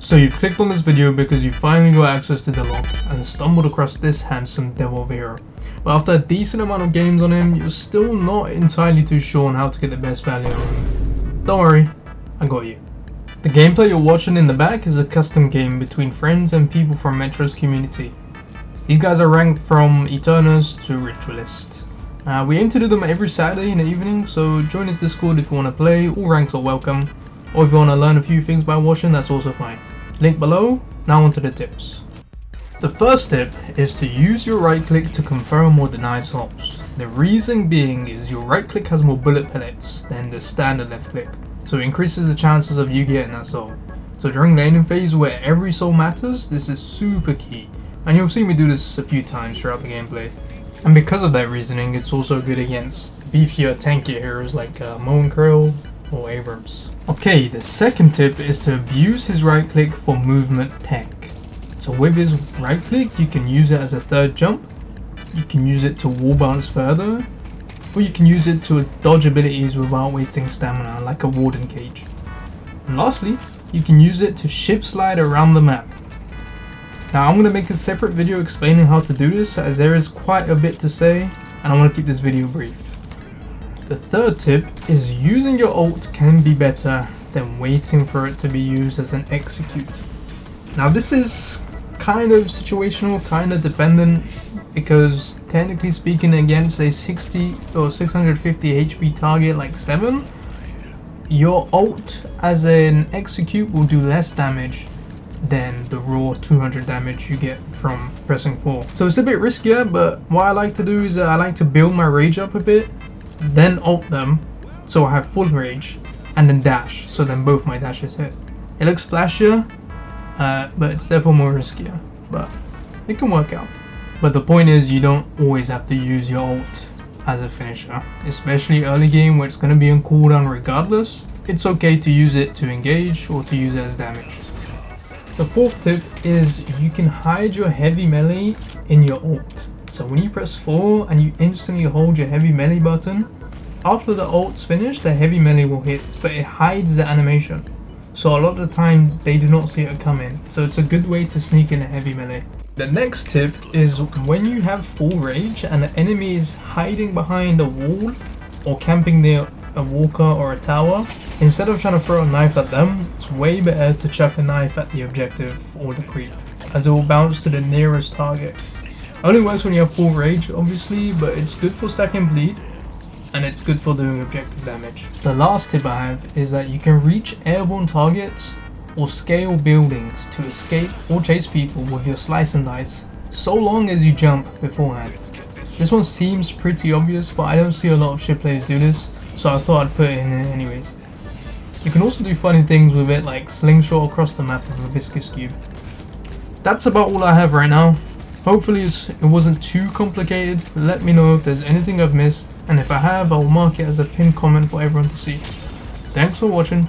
So you've clicked on this video because you finally got access to the lock and stumbled across this handsome devil over here. But after a decent amount of games on him, you're still not entirely too sure on how to get the best value on him. Don't worry, I got you. The gameplay you're watching in the back is a custom game between friends and people from Metro's community. These guys are ranked from Eternus to Ritualist. We aim to do them every Saturday in the evening, so join us Discord if you want to play. All ranks are welcome. Or if you want to learn a few things by watching, that's also fine. Link below. Now onto the tips. The first tip is to use your right click to confirm or deny souls. The reason being is your right click has more bullet pellets than the standard left click, so it increases the chances of you getting that soul. So during laning phase where every soul matters, this is super key, and you'll see me do this a few times throughout the gameplay. And because of that reasoning, it's also good against beefier, tankier heroes like Moen Krill or Abrams. Okay, the second tip is to abuse his right click for movement tech. So with his right click, you can use it as a third jump, you can use it to wall bounce further, or you can use it to dodge abilities without wasting stamina, like a warden cage. And lastly, you can use it to shift slide around the map. Now I'm going to make a separate video explaining how to do this, as there is quite a bit to say and I want to keep this video brief. The third tip is using your ult can be better than waiting for it to be used as an execute. Now this is kind of situational, kind of dependent, because technically speaking against a 60 or 650 HP target like 7, your ult as an execute will do less damage than the raw 200 damage you get from pressing 4. So it's a bit riskier, but what I like to do is I like to build my rage up a bit, then ult them so I have full rage, and then dash, so then both my dashes hit. It looks flashier, but it's definitely more riskier, but it can work out. But the point is, you don't always have to use your ult as a finisher, especially early game where it's going to be on cooldown regardless. It's okay to use it to engage or to use it as damage. The fourth tip is you can hide your heavy melee in your ult. So when you press 4 and you instantly hold your heavy melee button, after the ult's finished, the heavy melee will hit, but it hides the animation. So a lot of the time they do not see it coming, so it's a good way to sneak in a heavy melee. The next tip is when you have full rage and the enemy is hiding behind a wall or camping near a walker or a tower, instead of trying to throw a knife at them, it's way better to chuck a knife at the objective or the creep, as it will bounce to the nearest target. Only works when you have full rage obviously, but it's good for stacking bleed and it's good for doing objective damage. The last tip I have is that you can reach airborne targets or scale buildings to escape or chase people with your slice and dice, so long as you jump beforehand. This one seems pretty obvious, but I don't see a lot of SHIV players do this, so I thought I'd put it in there anyways. You can also do funny things with it, like slingshot across the map with a viscous cube. That's about all I have right now. Hopefully it wasn't too complicated. Let me know if there's anything I've missed, and if I have, I'll mark it as a pinned comment for everyone to see. Thanks for watching.